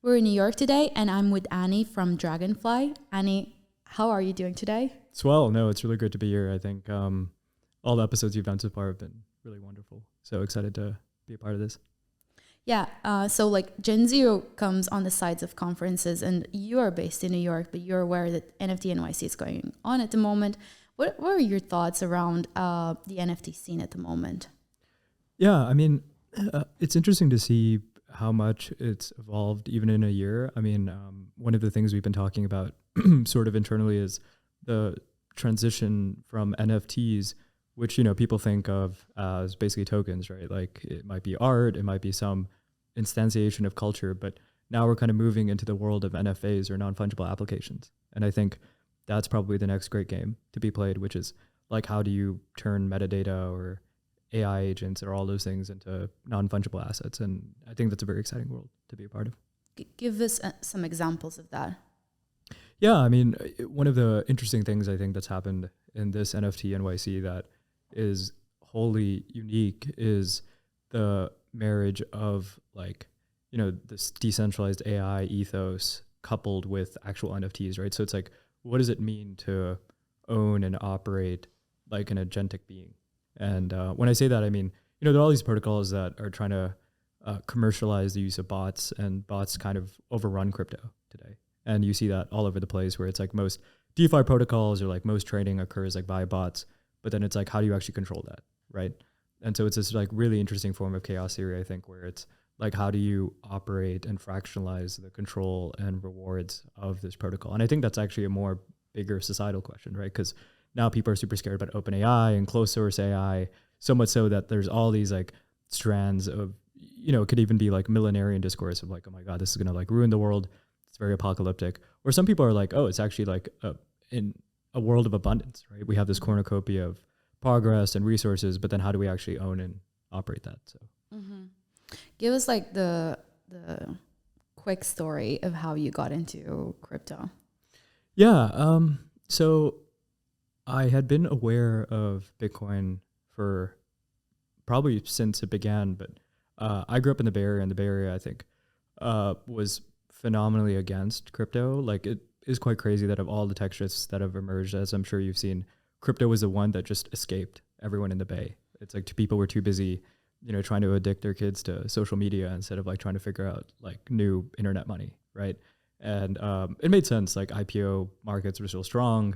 We're in New York today, and I'm with Annie from Dragonfly. Annie, how are you doing today? Swell. No, it's really good to be here. I think all the episodes you've done so far have been really wonderful. So excited to be a part of this. Yeah, so like Genzio comes on the sides of conferences, and you are based in New York, but you're aware that NFT NYC is going on at the moment. What are your thoughts around the NFT scene at the moment? Yeah, I mean, it's interesting to see how much it's evolved even in a year. I mean, one of the things we've been talking about sort of internally is the transition from NFTs, which, you know, people think of as basically tokens, right? Like it might be art, it might be some instantiation of culture, but now we're kind of moving into the world of NFAs or non-fungible applications. And I think that's probably the next great game to be played, which is like, how do you turn metadata or AI agents or all those things into non-fungible assets? And I think that's a very exciting world to be a part of. Give us some examples of that. Yeah, I mean, one of the interesting things I think that's happened in this NFT NYC that is wholly unique is the marriage of, like, you know, this decentralized AI ethos coupled with actual NFTs, right? So it's like, what does it mean to own and operate like an agentic being? And when I say that, I mean, you know, there are all these protocols that are trying to commercialize the use of bots, and bots kind of overrun crypto today. And you see that all over the place, where it's like most DeFi protocols or like most trading occurs like by bots, but then it's like, how do you actually control that, right? And so it's this like really interesting form of chaos theory, I think, where it's like, how do you operate and fractionalize the control and rewards of this protocol? And I think that's actually a more bigger societal question, right? Because now people are super scared about open AI and closed source AI, so much so that there's all these like strands of, you know, it could even be like millenarian discourse of like, oh my God, this is going to like ruin the world. It's very apocalyptic. Or some people are like, oh, it's actually like in a world of abundance, right? We have this cornucopia of progress and resources, but then how do we actually own and operate that? So Give us like the quick story of how you got into crypto. yeah, so I had been aware of Bitcoin for probably since it began, but I grew up in the Bay Area, and the Bay Area, I think, was phenomenally against crypto. Like, it is quite crazy that of all the tech shifts that have emerged, as I'm sure you've seen, crypto was the one that just escaped everyone in the Bay. It's like people were too busy, you know, trying to addict their kids to social media instead of like trying to figure out like new internet money, right? And it made sense. Like IPO markets were still strong.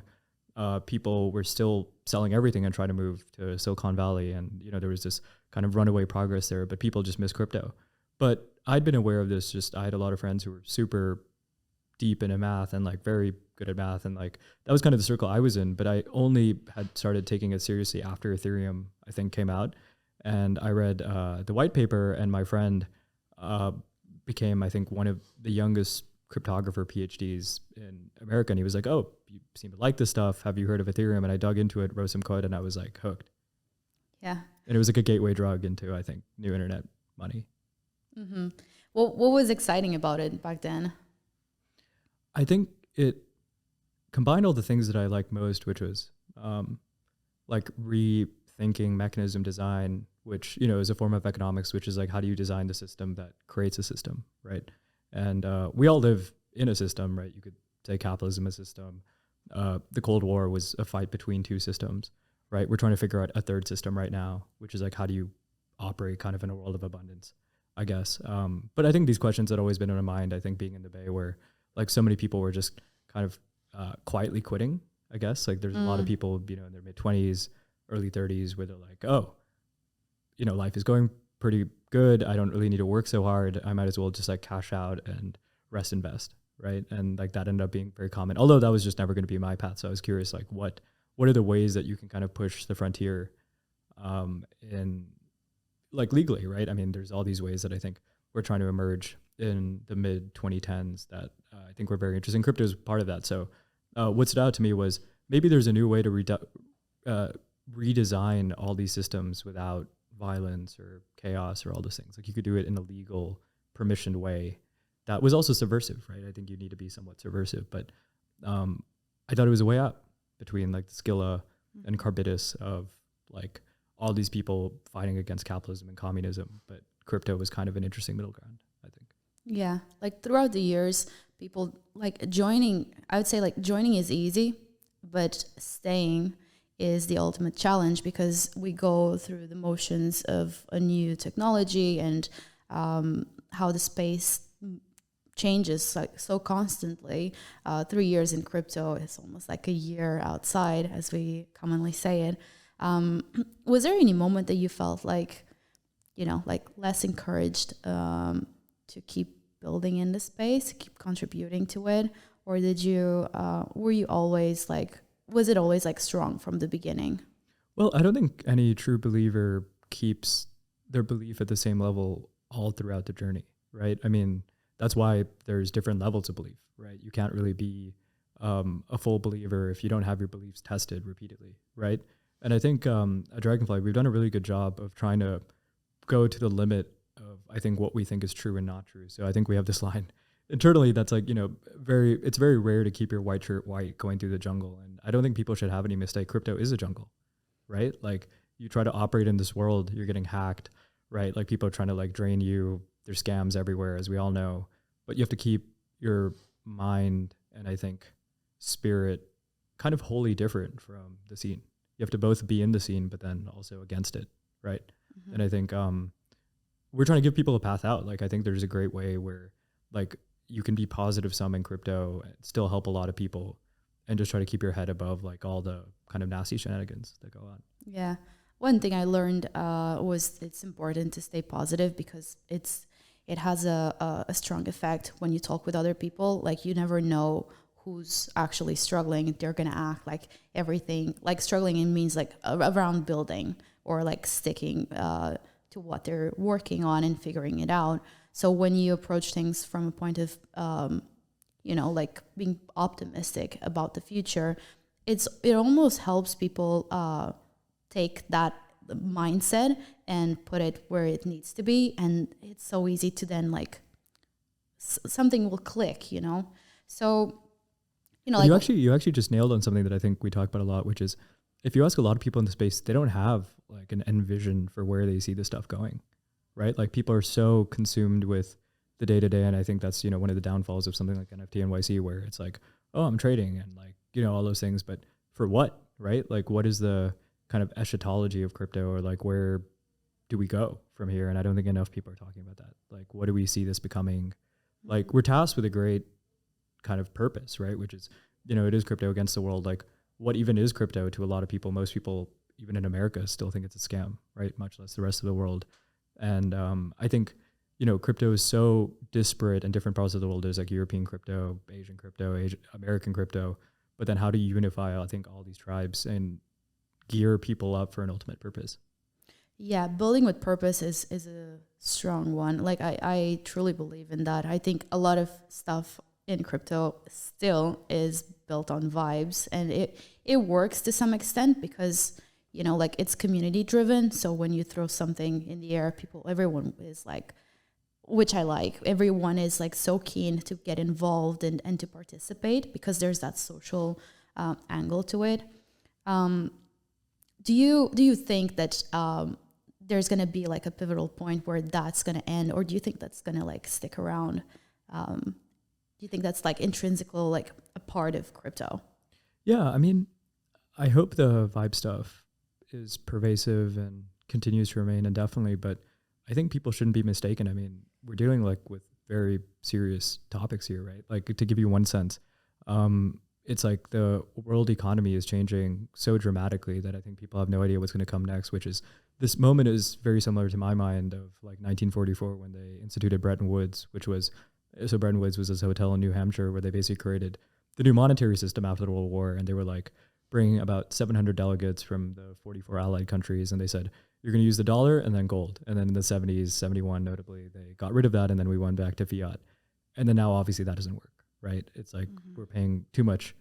People were still selling everything and trying to move to Silicon Valley. And, you know, there was this kind of runaway progress there, but people just miss crypto. But I'd been aware of this. Just I had a lot of friends who were super deep into math and like very good at math. And like, that was kind of the circle I was in, but I only had started taking it seriously after Ethereum, I think, came out. And I read the white paper, and my friend became, I think, one of the youngest cryptographer PhDs in America. And he was like, oh, you seem to like this stuff. Have you heard of Ethereum? And I dug into it, wrote some code, and I was like hooked. Yeah. And it was like a gateway drug into, I think, new internet money. Mm-hmm. Well, what was exciting about it back then? I think it combined all the things that I liked most, which was like rethinking mechanism design, which, you know, is a form of economics, which is like, how do you design the system that creates a system, right? And we all live in a system, right? You could say capitalism is a system. The Cold War was a fight between two systems, right? We're trying to figure out a third system right now, which is like, how do you operate kind of in a world of abundance, I guess. But I think these questions had always been in my mind, I think, being in the Bay, where like so many people were just kind of quietly quitting, I guess. Like there's a lot of people, you know, in their mid-20s, early 30s, where they're like, oh, you know, life is going pretty good. I don't really need to work so hard. I might as well just like cash out and rest invest, right? And like that ended up being very common, although that was just never going to be my path. So I was curious, like what are the ways that you can kind of push the frontier in like legally, right? I mean, there's all these ways that I think we're trying to emerge in the mid 2010s that I think were very interesting. Crypto is part of that. So what stood out to me was maybe there's a new way to redesign all these systems without violence or chaos or all those things. Like you could do it in a legal, permissioned way that was also subversive, right? I think you need to be somewhat subversive, but I thought it was a way out between like the Scylla and Carbitus of like all these people fighting against capitalism and communism, but crypto was kind of an interesting middle ground, I think. Yeah, like throughout the years, people like joining, I would say like joining is easy, but staying is the ultimate challenge because we go through the motions of a new technology and how the space changes like so constantly. 3 years in crypto is almost like a year outside, as we commonly say it. Was there any moment that you felt like, like less encouraged to keep building in the space, keep contributing to it, or did you were you always like was it always like strong from the beginning? Well, I don't think any true believer keeps their belief at the same level all throughout the journey, right? I mean, that's why there's different levels of belief, right? You can't really be a full believer if you don't have your beliefs tested repeatedly, right? And I think at Dragonfly, we've done a really good job of trying to go to the limit of, I think, what we think is true and not true. So I think we have this line internally that's like, it's very rare to keep your white shirt white going through the jungle. And I don't think people should have any mistake. Crypto is a jungle, right? Like you try to operate in this world, you're getting hacked, right? Like people are trying to like drain you. There's scams everywhere, as we all know, but you have to keep your mind and I think spirit kind of wholly different from the scene. You have to both be in the scene, but then also against it, right? Mm-hmm. And I think we're trying to give people a path out. Like I think there's a great way where like you can be positive some in crypto and still help a lot of people and just try to keep your head above like all the kind of nasty shenanigans that go on. Yeah. One thing I learned was it's important to stay positive because it has a strong effect when you talk with other people. Like you never know who's actually struggling. They're going to act like everything, like struggling it means like around building or like sticking to what they're working on and figuring it out. So when you approach things from a point of, like being optimistic about the future, it almost helps people take that mindset and put it where it needs to be. And it's so easy to then like something will click, So, like you actually just nailed on something that I think we talk about a lot, which is if you ask a lot of people in the space, they don't have like an end vision for where they see this stuff going, right? Like people are so consumed with the day to day. And I think that's, one of the downfalls of something like NFT NYC where it's like, oh, I'm trading and like, all those things, but for what, right? Like what is the kind of eschatology of crypto or like where do we go from here? And I don't think enough people are talking about that. Like, what do we see this becoming? Like we're tasked with a great kind of purpose, right? Which is, it is crypto against the world. Like what even is crypto to a lot of people? Most people, even in America, still think it's a scam, right? Much less the rest of the world. And I think, crypto is so disparate in different parts of the world. There's like European crypto, Asian crypto, American crypto. But then how do you unify, I think, all these tribes and gear people up for an ultimate purpose? Yeah, building with purpose is a strong one. Like I truly believe in that. I think a lot of stuff in crypto still is built on vibes and it works to some extent because, like it's community driven. So when you throw something in the air, everyone is like, which I like, everyone is like so keen to get involved and to participate because there's that social angle to it. Do you think that there's going to be like a pivotal point where that's going to end, or do you think that's going to like stick around? Do you think that's like intrinsically like a part of crypto? Yeah, I mean, I hope the vibe stuff is pervasive and continues to remain indefinitely, but I think people shouldn't be mistaken. I mean, we're dealing like with very serious topics here, right? Like to give you one sense, it's like the world economy is changing so dramatically that I think people have no idea what's going to come next, which is this moment is very similar to my mind of like 1944 when they instituted Bretton Woods, so Bretton Woods was this hotel in New Hampshire where they basically created the new monetary system after the World War. And they were like bringing about 700 delegates from the 44 allied countries. And they said, you're going to use the dollar and then gold. And then in the 70s, 71 notably, they got rid of that. And then we went back to fiat. And then now obviously that doesn't work, right? It's like we're paying too much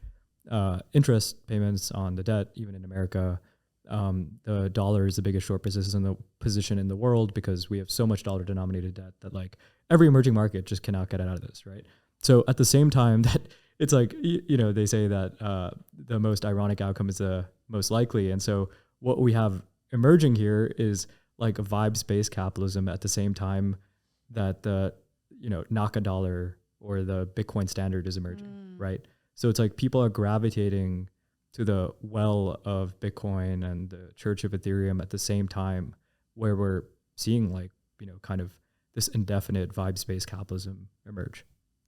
interest payments on the debt, even in America. The dollar is the biggest short position in the world because we have so much dollar denominated debt that like every emerging market just cannot get out of this, right? So at the same time that it's like, they say that the most ironic outcome is the most likely. And so what we have emerging here is like a vibes-based capitalism at the same time that the Nakadollar or the Bitcoin standard is emerging, right? So it's like people are gravitating to the well of Bitcoin and the church of Ethereum at the same time, where we're seeing like, kind of this indefinite vibes-based capitalism emerge.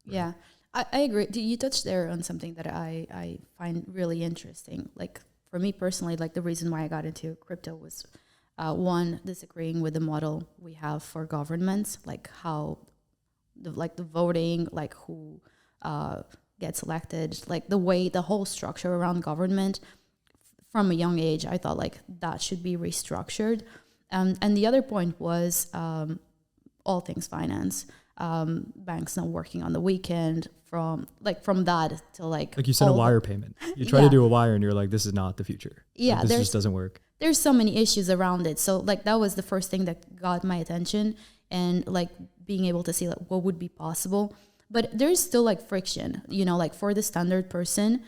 Right? Yeah, I agree. You touched there on something that I find really interesting. Like for me personally, like the reason why I got into crypto was one, disagreeing with the model we have for governments, like how the voting, like who gets elected, like the whole structure around government. From a young age, I thought like that should be restructured. And the other point was all things finance, banks not working on the weekend, from that to like you send a wire payment. You try to do a wire and you're like, this is not the future. Yeah, like, this just doesn't work. There's so many issues around it. So like that was the first thing that got my attention, and like being able to see like what would be possible. But there's still like friction, like for the standard person,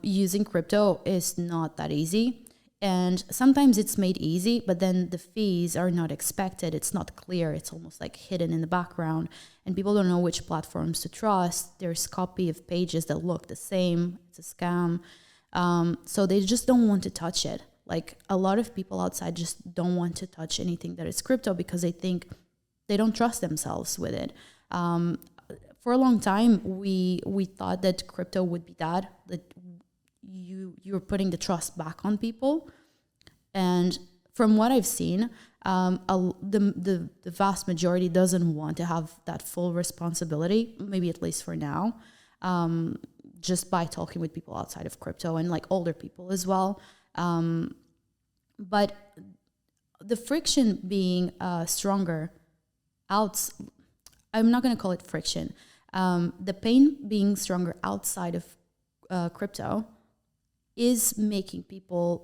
using crypto is not that easy. And sometimes it's made easy, but then the fees are not expected. It's not clear. It's almost like hidden in the background, and people don't know which platforms to trust. There's copy of pages that look the same. It's a scam. So they just don't want to touch it. Like a lot of people outside just don't want to touch anything that is crypto because they think they don't trust themselves with it. For a long time, we thought that crypto would be that you're putting the trust back on people. And from what I've seen, the vast majority doesn't want to have that full responsibility, maybe at least for now, just by talking with people outside of crypto and like older people as well. But the friction being stronger I'm not going to call it friction. The pain being stronger outside of crypto is making people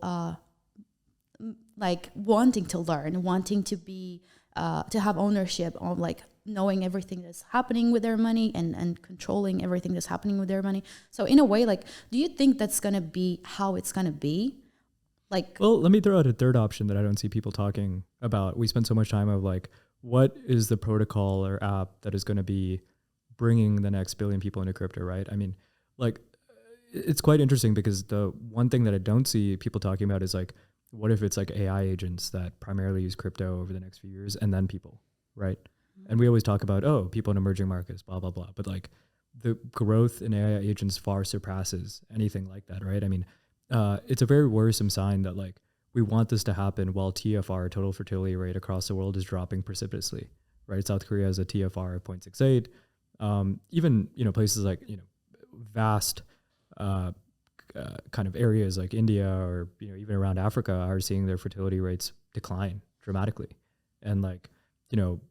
like wanting to learn, wanting to be to have ownership of like knowing everything that's happening with their money and controlling everything that's happening with their money. So in a way, like, do you think that's gonna be how it's gonna be? Like, well, let me throw out a third option that I don't see people talking about. We spend so much time of like, what is the protocol or app that is going to be bringing the next billion people into crypto, right? I mean, like, it's quite interesting because the one thing that I don't see people talking about is like, what if it's like AI agents that primarily use crypto over the next few years and then people, right? Mm-hmm. And we always talk about, people in emerging markets, blah, blah, blah. But like the growth in AI agents far surpasses anything like that, right? I mean, it's a very worrisome sign that like we want this to happen while TFR, total fertility rate across the world, is dropping precipitously, right? South Korea has a TFR of 0.68. Even, places like, vast kind of areas like India or, even around Africa are seeing their fertility rates decline dramatically. And like,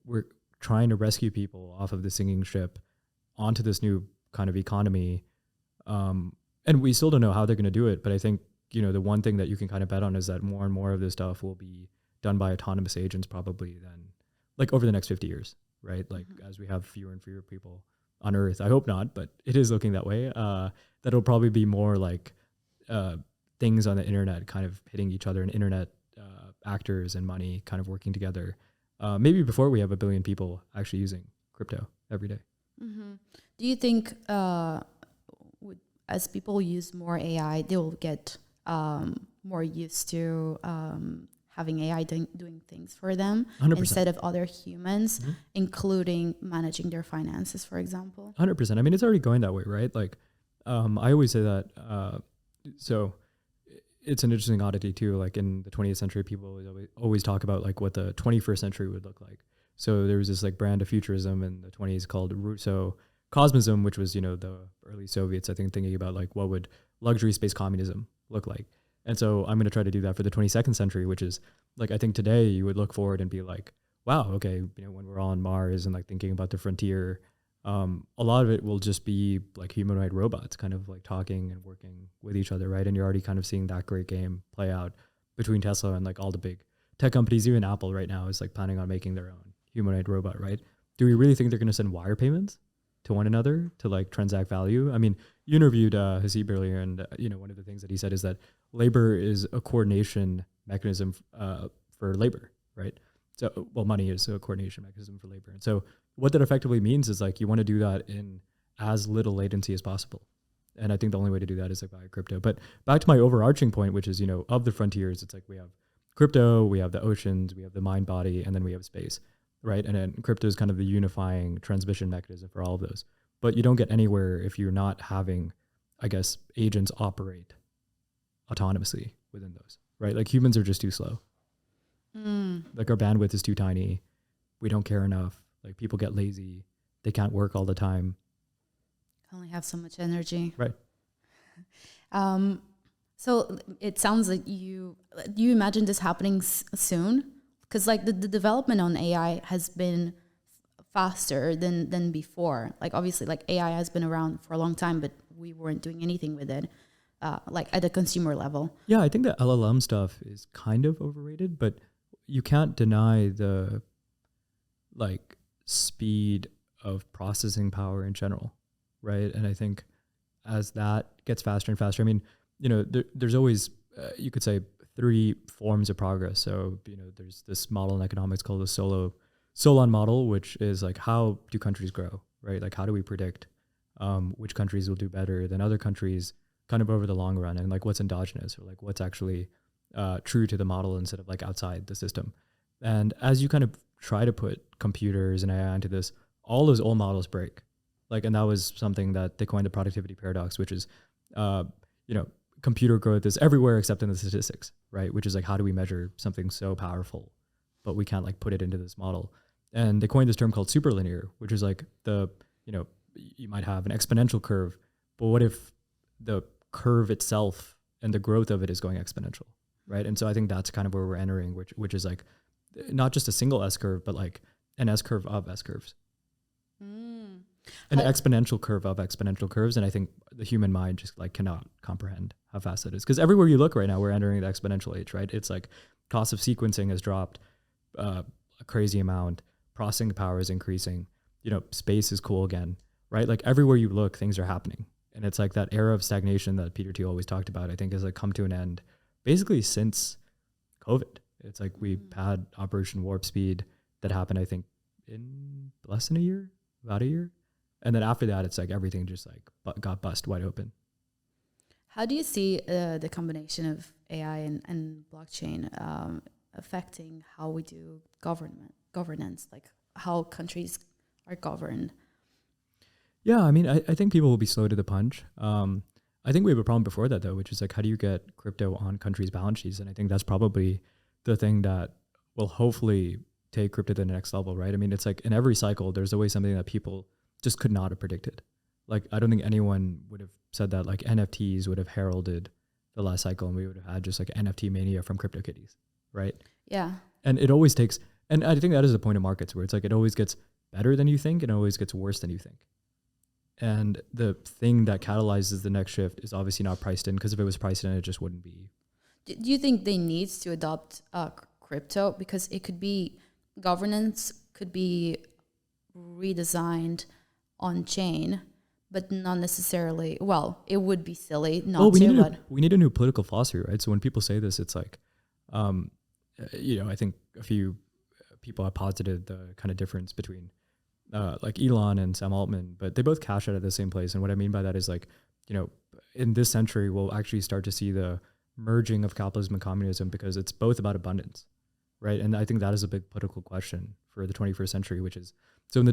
we're trying to rescue people off of the sinking ship onto this new kind of economy. And we still don't know how they're going to do it. But I think, the one thing that you can kind of bet on is that more and more of this stuff will be done by autonomous agents probably then, like over the next 50 years, right? Like as we have fewer and fewer people on Earth. I hope not, but it is looking that way. That'll probably be more like things on the internet kind of hitting each other, and internet actors and money kind of working together. Maybe before we have 1 billion people actually using crypto every day. Mm-hmm. Do you think as people use more AI, they will get more used to having AI doing things for them 100%. Instead of other humans, including managing their finances, for example? 100%. I mean, it's already going that way, right? Like, I always say that, so it's an interesting oddity too. Like in the 20th century, people always talk about like what the 21st century would look like. So there was this like brand of futurism in the 20s called Russo Cosmism, which was, the early Soviets, I think, thinking about like what would luxury space communism look like. And so I'm going to try to do that for the 22nd century, which is like, I think today you would look forward and be like, wow, okay, when we're all on Mars and like thinking about the frontier, a lot of it will just be like humanoid robots kind of like talking and working with each other, right? And you're already kind of seeing that great game play out between Tesla and like all the big tech companies. Even Apple right now is like planning on making their own humanoid robot, right? Do we really think they're going to send wire payments to one another to like transact value? I mean, you interviewed Hasib earlier, and one of the things that he said is that labor is a coordination mechanism for labor, right? So, well, money is a coordination mechanism for labor. And so what that effectively means is like you want to do that in as little latency as possible. And I think the only way to do that is like via crypto. But back to my overarching point, which is, of the frontiers, it's like we have crypto, we have the oceans, we have the mind body, and then we have space, right? And then crypto is kind of the unifying transmission mechanism for all of those. But you don't get anywhere if you're not having, I guess, agents operate autonomously within those, right? Like humans are just too slow. Like our bandwidth is too tiny. We don't care enough. Like people get lazy. They can't work all the time. Only have so much energy. Right. So it sounds like you imagine this happening soon? Because like the development on AI has been faster than before. Like obviously like AI has been around for a long time, but we weren't doing anything with it, like at the consumer level. Yeah, I think the LLM stuff is kind of overrated, but you can't deny the like speed of processing power in general, right? And I think as that gets faster and faster, I mean, there's always, you could say, 3 forms of progress. So, there's this model in economics called the Solon model, which is like, how do countries grow, right? Like, how do we predict which countries will do better than other countries kind of over the long run, and like what's endogenous or like what's actually true to the model instead of like outside the system. And as you kind of try to put computers and AI into this, all those old models break. Like, and that was something that they coined the productivity paradox, which is, computer growth is everywhere except in the statistics, right? Which is like, how do we measure something so powerful, but we can't like put it into this model? And they coined this term called superlinear, which is like you might have an exponential curve, but what if the curve itself and the growth of it is going exponential, right? And so I think that's kind of where we're entering, which is like not just a single S curve, but like an S curve of S curves. An exponential curve of exponential curves. And I think the human mind just like cannot comprehend how fast that is. Because everywhere you look right now, we're entering the exponential age, right? It's like cost of sequencing has dropped a crazy amount. Processing power is increasing. Space is cool again, right? Like everywhere you look, things are happening. And it's like that era of stagnation that Peter Thiel always talked about, I think has like come to an end basically since COVID. It's like we had Operation Warp Speed that happened, I think, in less than a year, about a year. And then after that, it's like everything just like got bust wide open. How do you see the combination of AI and blockchain affecting how we do governance, like how countries are governed? Yeah, I mean, I think people will be slow to the punch. I think we have a problem before that, though, which is like, how do you get crypto on countries' balance sheets? And I think that's probably the thing that will hopefully take crypto to the next level, right? I mean, it's like in every cycle, there's always something that people just could not have predicted. Like, I don't think anyone would have said that like NFTs would have heralded the last cycle and we would have had just like NFT mania from CryptoKitties, right? Yeah. And it always takes, and I think that is the point of markets where it's like, it always gets better than you think and it always gets worse than you think. And the thing that catalyzes the next shift is obviously not priced in, because if it was priced in, it just wouldn't be. Do you think they need to adopt crypto? Because it could be, governance could be redesigned on chain, but not necessarily, well, it would be silly not to. We need a new political philosophy, right? So when people say this, it's like, I think a few people have posited the kind of difference between like Elon and Sam Altman, but they both cash out at the same place. And what I mean by that is like, in this century, we'll actually start to see the merging of capitalism and communism, because it's both about abundance, right? And I think that is a big political question for the 21st century, which is, so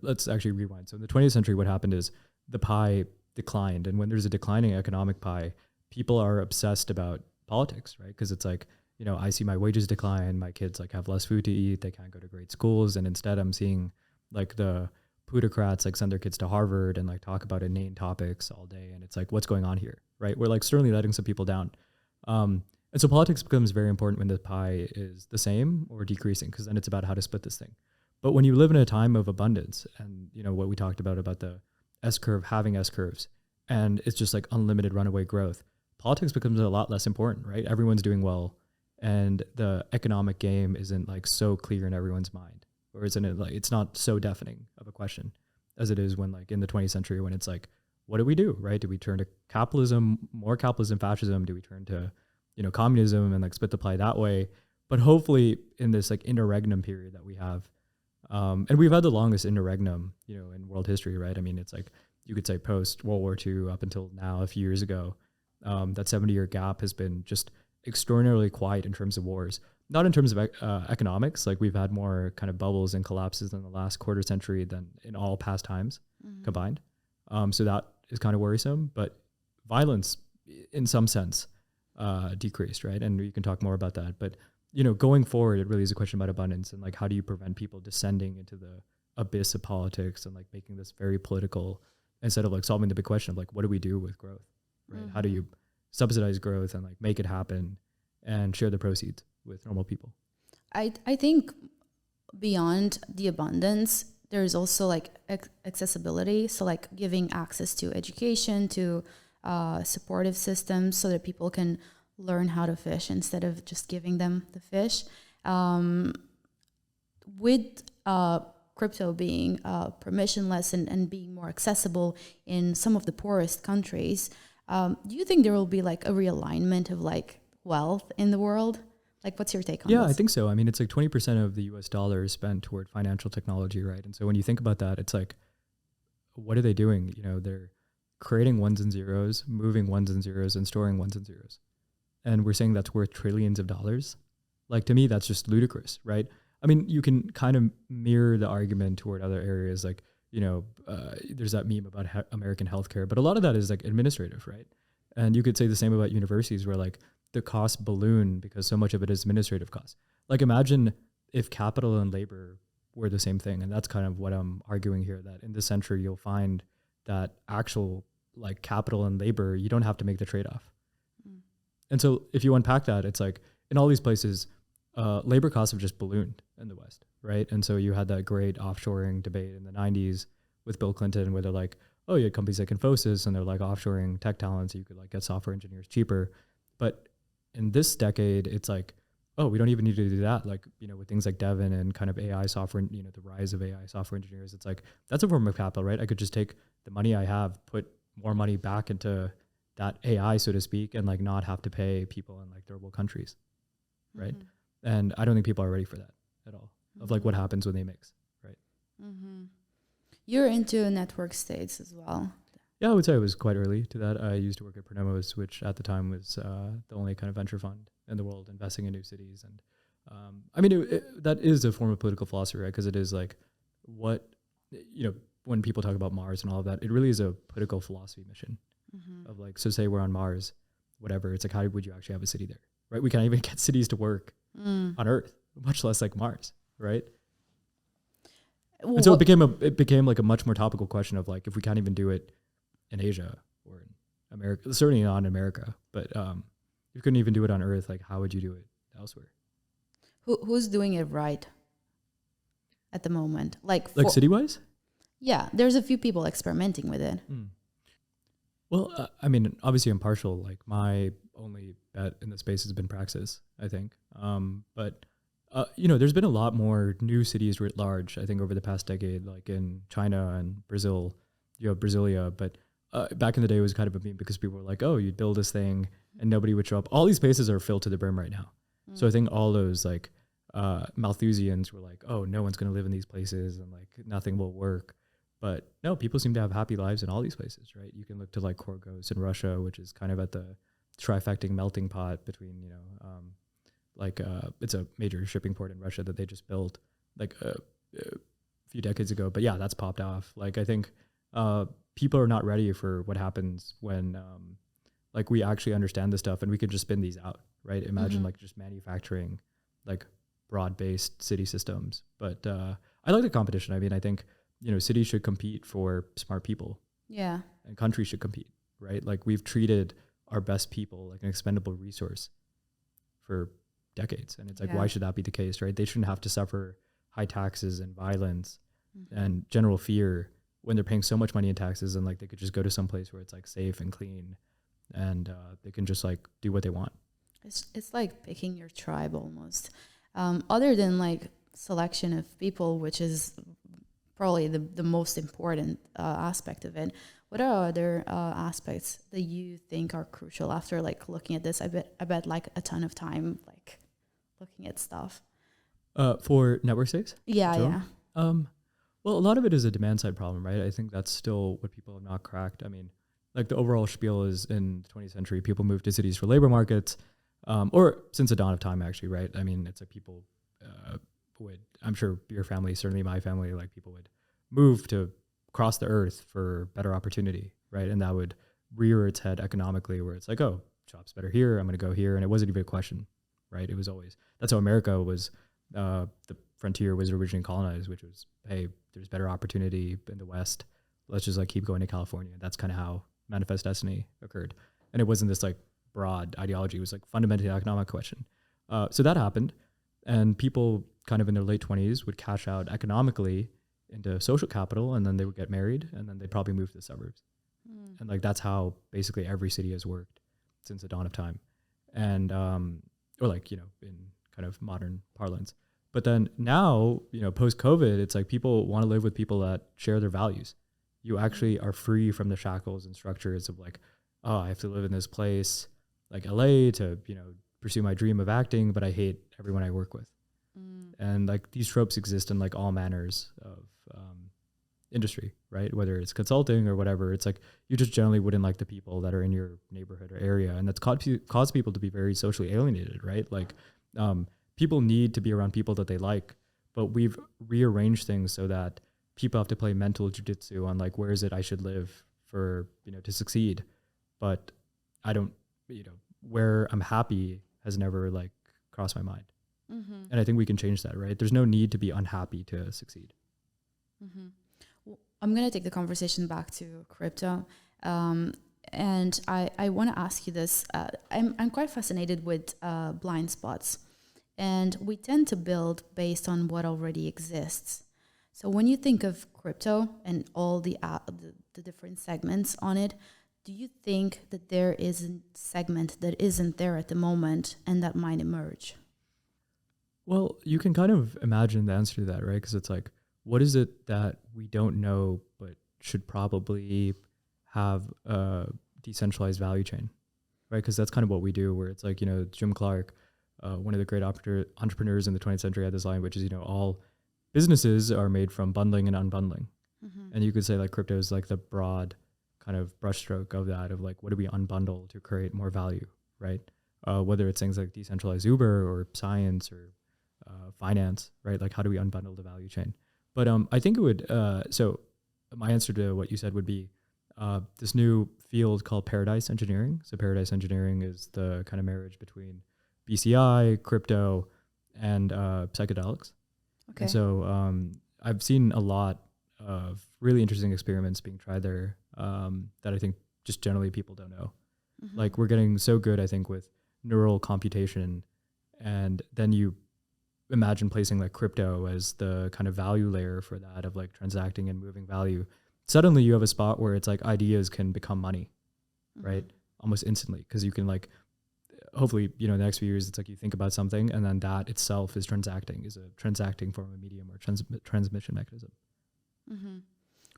let's actually rewind. So in the 20th century, what happened is the pie declined. And when there's a declining economic pie, people are obsessed about politics, right? Because it's like, I see my wages decline, my kids like have less food to eat, they can't go to great schools. And instead I'm seeing like the plutocrats like send their kids to Harvard and like talk about inane topics all day. And it's like, what's going on here, right? We're like certainly letting some people down. And so politics becomes very important when the pie is the same or decreasing, because then it's about how to split this thing. But when you live in a time of abundance and, what we talked about the S curve having S curves, and it's just like unlimited runaway growth, politics becomes a lot less important, right? Everyone's doing well and the economic game isn't like so clear in everyone's mind. Or isn't it like, it's not so deafening of a question as it is when like in the 20th century, when it's like, what do we do, right? Do we turn to capitalism, more capitalism, fascism? Do we turn to, communism and like split the pie that way? But hopefully in this like interregnum period that we have, And we've had the longest interregnum, in world history, right? I mean, it's like you could say post World War II up until now, a few years ago, that 70-year gap has been just extraordinarily quiet in terms of wars. Not in terms of economics, like we've had more kind of bubbles and collapses in the last quarter century than in all past times combined. So that is kind of worrisome, but violence in some sense decreased, right? And we can talk more about that. But, going forward, it really is a question about abundance and like how do you prevent people descending into the abyss of politics and like making this very political instead of like solving the big question of like, what do we do with growth, right? How do you subsidize growth and like make it happen and share the proceeds with normal people? I think beyond the abundance, there's also like accessibility. So like giving access to education, to supportive systems so that people can learn how to fish instead of just giving them the fish. With crypto being permissionless and being more accessible in some of the poorest countries, do you think there will be like a realignment of like wealth in the world? Like, what's your take on this? Yeah, I think so. I mean, it's like 20% of the US dollar is spent toward financial technology, right? And so when you think about that, it's like, what are they doing? They're creating ones and zeros, moving ones and zeros, and storing ones and zeros. And we're saying that's worth trillions of dollars. Like, to me, that's just ludicrous, right? I mean, you can kind of mirror the argument toward other areas. Like, there's that meme about American healthcare, but a lot of that is like administrative, right? And you could say the same about universities where like the costs balloon because so much of it is administrative costs. Like, imagine if capital and labor were the same thing. And that's kind of what I'm arguing here, that in this century, you'll find that actual like capital and labor, you don't have to make the trade-off. And so if you unpack that, it's like in all these places, labor costs have just ballooned in the West, right? And so you had that great offshoring debate in the 90s with Bill Clinton where they're like, oh, you had companies like Infosys and they're like offshoring tech talent so you could like get software engineers cheaper. But in this decade, it's like, oh, we don't even need to do that. Like, with things like Devin and kind of AI software, the rise of AI software engineers, it's like, that's a form of capital, right? I could just take the money I have, put more money back into that AI, so to speak, and like not have to pay people in like third world countries, right? And I don't think people are ready for that at all, of like what happens when they mix, right? You're into network states as well. Yeah, I would say I was quite early to that. I used to work at Pronomos, which at the time was the only kind of venture fund in the world investing in new cities. And I mean, that is a form of political philosophy, right? Because it is like what, when people talk about Mars and all of that, it really is a political philosophy mission of like, so say we're on Mars, whatever, it's like, how would you actually have a city there, right? We can't even get cities to work on Earth, much less like Mars, right? And so it became like a much more topical question of like, if we can't even do it in Asia or in America, certainly not in America, but if you couldn't even do it on Earth, like how would you do it elsewhere? Who's doing it right at the moment? Like city-wise? Yeah, there's a few people experimenting with it. Well, I mean, obviously I'm partial. Like my only bet in the space has been Praxis, I think. But there's been a lot more new cities writ large, I think, over the past decade, like in China and Brazil, you have Brasilia. But back in the day, it was kind of a meme because people were like, oh, you'd build this thing and nobody would show up. All these spaces are filled to the brim right now. So I think all those like Malthusians were like, oh, no one's going to live in these places and like nothing will work. But no, people seem to have happy lives in all these places, right? You can look to like Korgos in Russia, which is kind of at the trifecting melting pot between, it's a major shipping port in Russia that they just built like a few decades ago. But yeah, that's popped off. Like I think people are not ready for what happens when like we actually understand this stuff and we can just spin these out, right? Imagine like just manufacturing like broad-based city systems. But I like the competition. I mean, I think cities should compete for smart people. Yeah. And countries should compete, right? Like we've treated our best people like an expendable resource for decades. And it's like, why should that be the case, right? They shouldn't have to suffer high taxes and violence and general fear when they're paying so much money in taxes and like they could just go to some place where it's like safe and clean and they can just like do what they want. It's like picking your tribe almost. Other than like selection of people, which is probably the most important aspect of it. What are other aspects that you think are crucial after like looking at this? I bet like a ton of time like looking at stuff. For network states? Yeah, Well, a lot of it is a demand side problem, right? I think that's still what people have not cracked. I mean, like the overall spiel is in the 20th century, people moved to cities for labor markets, or since the dawn of time, actually, right? I mean, it's like people would, I'm sure your family, certainly my family, like people would move to cross the earth for better opportunity, right? And that would rear its head economically, where it's like, oh, jobs better here, I'm going to go here. And it wasn't even a question, right? It was always, that's how America was, the frontier was originally colonized, which was, hey, there's better opportunity in the West. Let's just like keep going to California. That's kind of how Manifest Destiny occurred. And it wasn't this like broad ideology. It was like fundamentally economic question. So that happened. And people kind of in their late 20s would cash out economically into social capital, and then they would get married, and then they'd probably move to the suburbs. And like that's how basically every city has worked since the dawn of time. And or like, you know, in kind of modern parlance. But then now, you know, post-COVID, it's like people want to live with people that share their values. You actually are free from the shackles and structures of like, oh, I have to live in this place like LA to, you know, pursue my dream of acting, but I hate everyone I work with. And like these tropes exist in like all manners of industry, right? Whether it's consulting or whatever, it's like you just generally wouldn't like the people that are in your neighborhood or area. And that's caused people to be very socially alienated, right? Like people need to be around people that they like, but we've rearranged things so that people have to play mental jujitsu on like, where is it I should live for, you know, to succeed. But I don't, you know, where I'm happy has never like crossed my mind. And I think we can change that, right? There's no need to be unhappy to succeed. Well, I'm going to take the conversation back to crypto. And I want to ask you this. I'm quite fascinated with blind spots. And we tend to build based on what already exists. So when you think of crypto and all the different segments on it, do you think that there is a segment that isn't there at the moment and that might emerge? Well, you can kind of imagine the answer to that, right? Because it's like, what is it that we don't know but should probably have a decentralized value chain, right? Because that's kind of what we do, where it's like, you know, Jim Clark, one of the great entrepreneurs in the 20th century, had this line, which is, you know, all businesses are made from bundling and unbundling. And you could say like crypto is like the broad kind of brushstroke of that, of like, what do we unbundle to create more value, right? Whether it's things like decentralized Uber or science or finance, right? Like how do we unbundle the value chain? But I think it would, so my answer to what you said would be this new field called paradise engineering. So paradise engineering is the kind of marriage between BCI, crypto, and psychedelics. Okay. And so I've seen a lot of really interesting experiments being tried there that I think just generally people don't know. Like we're getting so good, I think, with neural computation, and then you imagine placing like crypto as the kind of value layer for that, of like transacting and moving value. Suddenly you have a spot where it's like ideas can become money, right? Almost instantly. Because you can like, hopefully, you know, the next few years, it's like you think about something and then that itself is a transacting form of medium or transmission mechanism.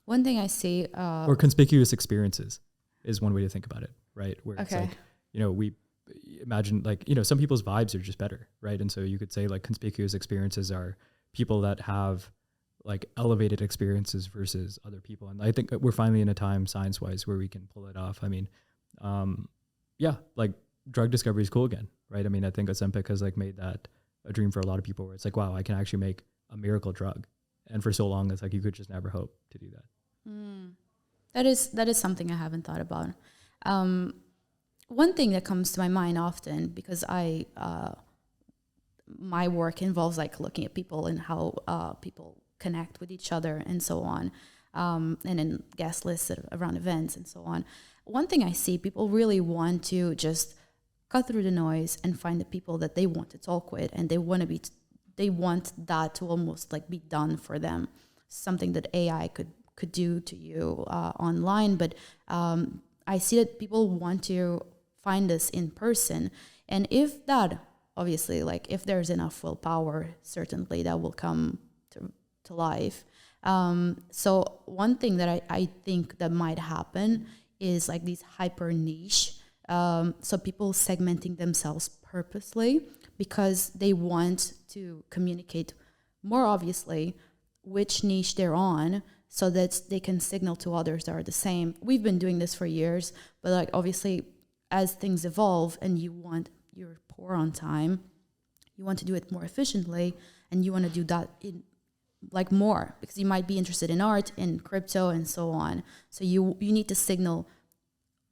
One thing I see... or conspicuous experiences is one way to think about it, right? Where it's like, you know, we imagine like, you know, some people's vibes are just better, right? And so you could say like conspicuous experiences are people that have like elevated experiences versus other people. And I think we're finally in a time science-wise where we can pull it off. I mean, yeah, like drug discovery is cool again, right? I mean, I think Ozempic has like made that a dream for a lot of people, where it's like, wow, I can actually make a miracle drug. And for so long, it's like you could just never hope to do that. That is something I haven't thought about. One thing that comes to my mind often, because my work involves like looking at people and how people connect with each other and so on, and in guest lists around events and so on. One thing I see, people really want to just cut through the noise and find the people that they want to talk with, and they want that to almost like be done for them, something that AI could do to you online. But I see that people want to find us in person. And if that, obviously, like if there's enough willpower, certainly that will come to life. So one thing that I think that might happen is like these hyper niche. So people segmenting themselves purposely because they want to communicate more obviously which niche they're on so that they can signal to others that are the same. We've been doing this for years, but like obviously as things evolve and you're poor on time, you want to do it more efficiently, and you want to do that in like more, because you might be interested in art, in crypto, and so on. So you need to signal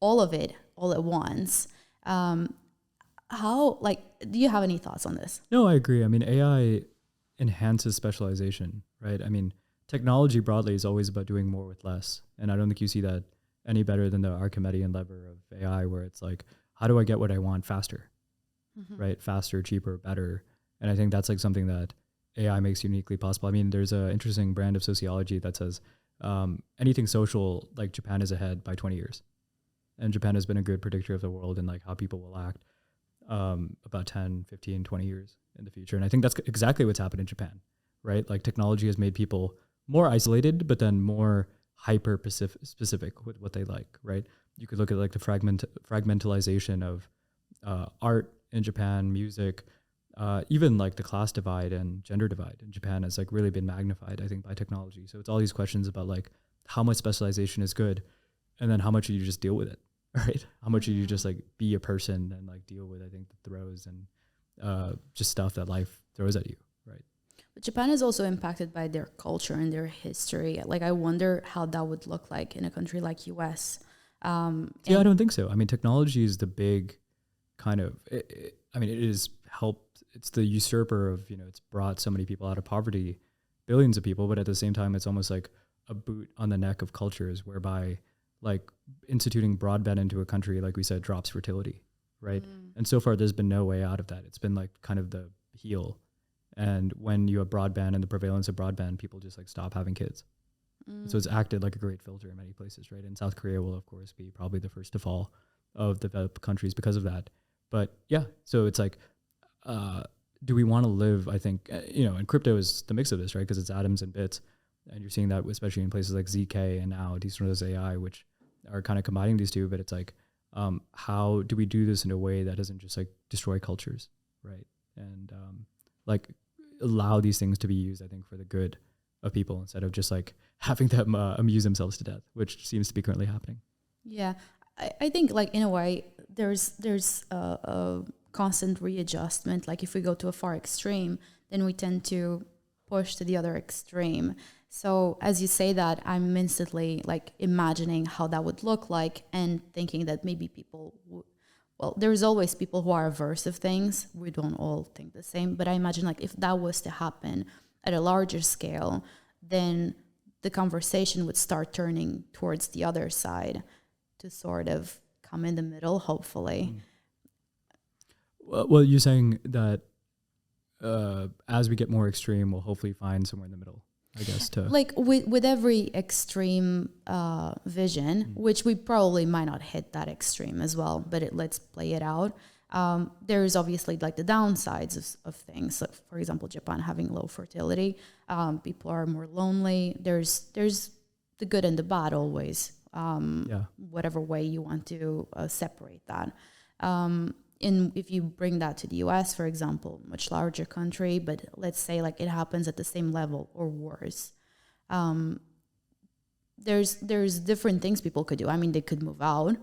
all of it all at once. How, like, do you have any thoughts on this? No, I agree. I mean, AI enhances specialization, right? I mean, technology broadly is always about doing more with less. And I don't think you see that any better than the Archimedean lever of AI, where it's like, how do I get what I want faster, right? Faster, cheaper, better. And I think that's like something that AI makes uniquely possible. I mean, there's an interesting brand of sociology that says anything social, like Japan is ahead by 20 years. And Japan has been a good predictor of the world and like how people will act about 10, 15, 20 years in the future. And I think that's exactly what's happened in Japan, right? Like technology has made people more isolated, but then more hyper specific with what they like, right? You could look at like the fragmentalization of art in Japan, music, even like the class divide and gender divide in Japan has like really been magnified, I think, by technology. So it's all these questions about like how much specialization is good, and then how much you just deal with it, right? How much you just like be a person and like deal with, I think, the throws and just stuff that life throws at you, right? But Japan is also impacted by their culture and their history. Like, I wonder how that would look like in a country like US. Yeah, I don't think so. I mean, technology is the big kind of, I mean, it has helped. It's the usurper of, it's brought so many people out of poverty, billions of people, but at the same time, it's almost like a boot on the neck of cultures, whereby like instituting broadband into a country, like we said, drops fertility, right? And so far, there's been no way out of that. It's been like kind of the heel. And when you have broadband and the prevalence of broadband, people just like stop having kids. So it's acted like a great filter in many places, right? And South Korea will, of course, be probably the first to fall of developed countries because of that. But yeah, so it's like, do we want to live, I think, and crypto is the mix of this, right? Because it's atoms and bits. And you're seeing that especially in places like ZK and now decentralized AI, which are kind of combining these two. But it's like, how do we do this in a way that doesn't just like destroy cultures, right? And like allow these things to be used, I think, for the good of people instead of just like having them amuse themselves to death, which seems to be currently happening. Yeah, I think like in a way there's a constant readjustment. Like if we go to a far extreme, then we tend to push to the other extreme. So as you say that, I'm instantly like imagining how that would look like and thinking that maybe people well, there's always people who are averse of things. We don't all think the same, but I imagine like if that was to happen at a larger scale, then the conversation would start turning towards the other side to sort of come in the middle, hopefully. Well, you're saying that as we get more extreme, we'll hopefully find somewhere in the middle, I guess. To like with every extreme vision, which we probably might not hit that extreme as well, but let's play it out. There's obviously like the downsides of things. Like, for example, Japan having low fertility, people are more lonely. There's the good and the bad always. Whatever way you want to separate that. If you bring that to the US, for example, much larger country, but let's say like it happens at the same level or worse. There's different things people could do. I mean, they could move out,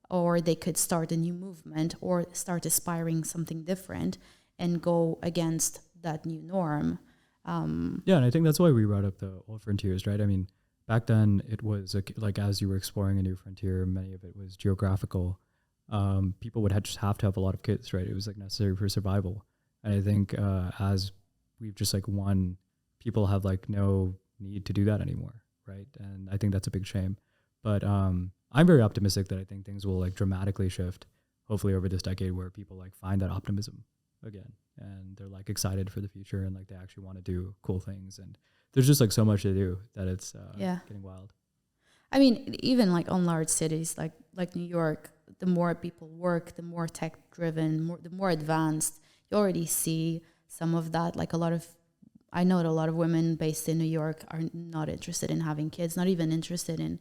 or they could start a new movement, or start aspiring something different and go against that new norm. And I think that's why we brought up the old frontiers, right? I mean, back then it was like as you were exploring a new frontier, many of it was geographical. People would just have to have a lot of kids, right? It was like necessary for survival. And I think as we've just like won, people have like no need to do that anymore, right? And I think that's a big shame. But I'm very optimistic that I think things will like dramatically shift, hopefully over this decade, where people like find that optimism again, and they're like excited for the future, and like they actually want to do cool things. And there's just like so much to do that it's getting wild. I mean, even like on large cities like New York, the more people work, the more tech driven, the more advanced. You already see some of that. Like I know that a lot of women based in New York are not interested in having kids, not even interested in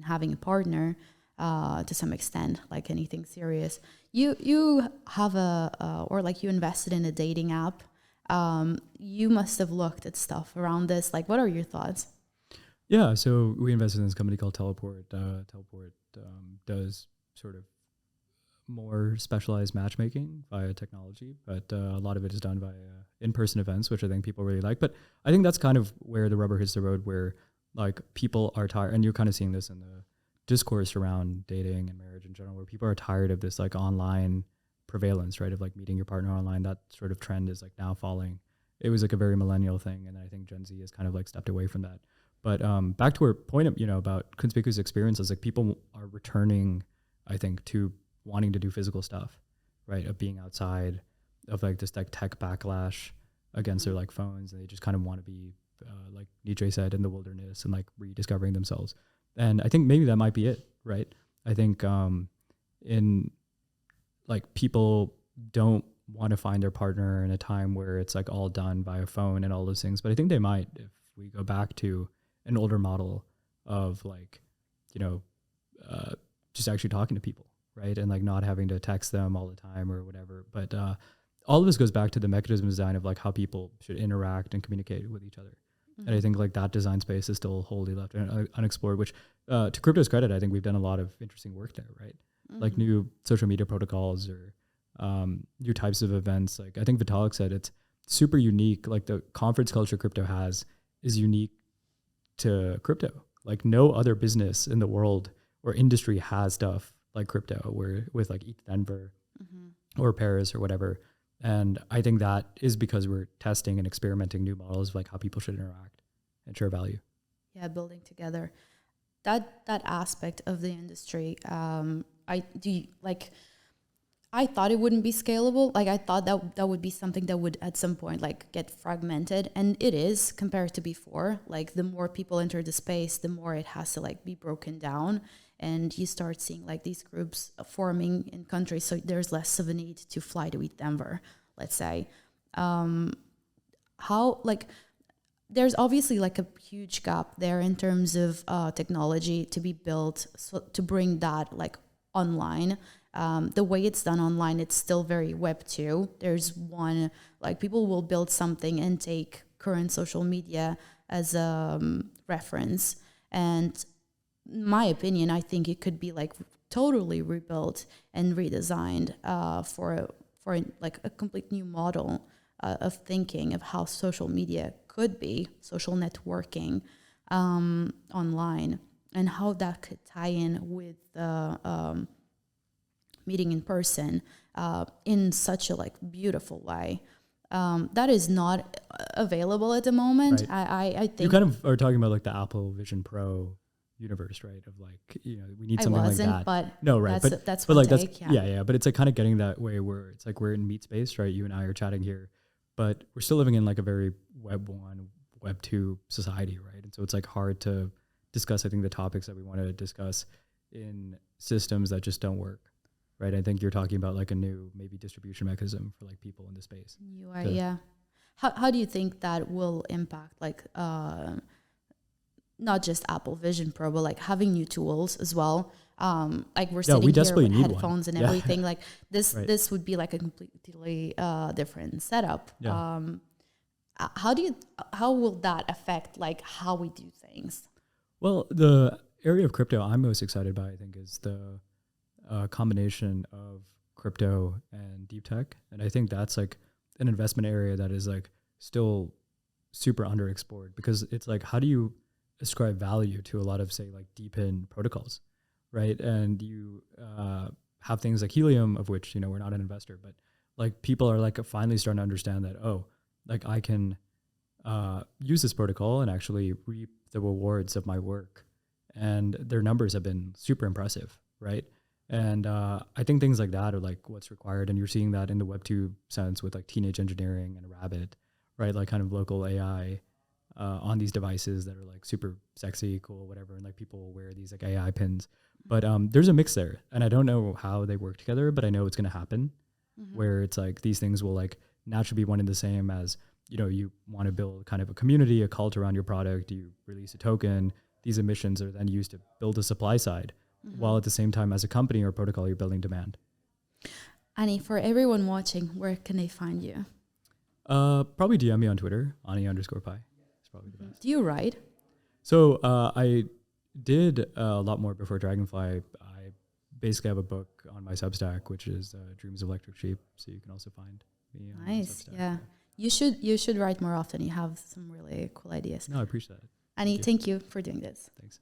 having a partner to some extent, like anything serious. You have or like you invested in a dating app. You must have looked at stuff around this. Like, what are your thoughts? Yeah, so we invested in this company called Teleport. Teleport does sort of more specialized matchmaking via technology, but a lot of it is done via in-person events, which I think people really like. But I think that's kind of where the rubber hits the road, where like people are tired, and you're kind of seeing this in the discourse around dating and marriage in general, where people are tired of this like online prevalence, right? Of like meeting your partner online. That sort of trend is like now falling. It was like a very millennial thing, and I think Gen Z has kind of like stepped away from that. But back to our point, about conspicuous experiences, like people are returning, I think, to wanting to do physical stuff, right? Of being outside, of like this like tech backlash against their like phones, and they just kind of want to be, like Nietzsche said, in the wilderness and like rediscovering themselves. And I think maybe that might be it, right? I think in like people don't want to find their partner in a time where it's like all done by a phone and all those things, but I think they might if we go back to an older model of like, just actually talking to people, right? And like not having to text them all the time or whatever. But all of this goes back to the mechanism design of like how people should interact and communicate with each other. Mm-hmm. And I think like that design space is still wholly left unexplored, which to crypto's credit, I think we've done a lot of interesting work there, right? Mm-hmm. Like new social media protocols or new types of events. Like I think Vitalik said it's super unique. Like the conference culture crypto has is unique to crypto. Like no other business in the world or industry has stuff like crypto, where with like ETH Denver or Paris or whatever. And I think that is because we're testing and experimenting new models of like how people should interact and share value. Yeah, building together. That aspect of the industry, I thought it wouldn't be scalable. Like I thought that would be something that would at some point like get fragmented, and it is compared to before. Like the more people enter the space, the more it has to like be broken down, and you start seeing like these groups forming in countries. So there's less of a need to fly to ETH Denver, let's say. How like there's obviously like a huge gap there in terms of technology to be built to bring that like online. The way it's done online, it's still very Web 2. There's one, like people will build something and take current social media as a reference. And in my opinion, I think it could be like totally rebuilt and redesigned for like a complete new model of thinking of how social media could be, social networking online, and how that could tie in with the meeting in person in such a like beautiful way. That is not available at the moment. Right. I think you kind of are talking about like the Apple Vision Pro universe, right? Of like, we need something like that. But no, right. That's but like take, that's yeah. But it's like kind of getting that way where it's like we're in meet space, right? You and I are chatting here, but we're still living in like a very Web 1, Web 2 society, right? And so it's like hard to discuss, I think, the topics that we want to discuss in systems that just don't work. Right, I think you're talking about like a new maybe distribution mechanism for like people in the space. You are, yeah. How do you think that will impact like not just Apple Vision Pro, but like having new tools as well? Like we're sitting here with headphones and everything. Like this would be like a completely different setup. Yeah. How will that affect like how we do things? Well, the area of crypto I'm most excited by, I think, is the combination of crypto and deep tech. And I think that's like an investment area that is like still super underexplored, because it's like, how do you ascribe value to a lot of, say, like deep in protocols, right? And you have things like Helium, of which, we're not an investor, but like people are like finally starting to understand that, oh, like I can use this protocol and actually reap the rewards of my work. And their numbers have been super impressive, right? And I think things like that are like what's required. And you're seeing that in the Web 2 sense with like teenage engineering and Rabbit, right? Like kind of local AI on these devices that are like super sexy, cool, whatever. And like people wear these like AI pins. But there's a mix there. And I don't know how they work together, but I know it's going to happen where it's like these things will like naturally be one and the same as, you want to build kind of a community, a cult around your product. You release a token. These emissions are then used to build a supply side. While at the same time, as a company or protocol, you're building demand. Annie, for everyone watching, where can they find you? Probably DM me on Twitter, Ani_pi. It's probably the best. Do you write? So I did a lot more before Dragonfly. I basically have a book on my Substack, which is Dreams of Electric Sheep. So you can also find me on Nice. Substack. Yeah. You should write more often. You have some really cool ideas. No, I appreciate that. Annie, thank you for doing this. Thanks.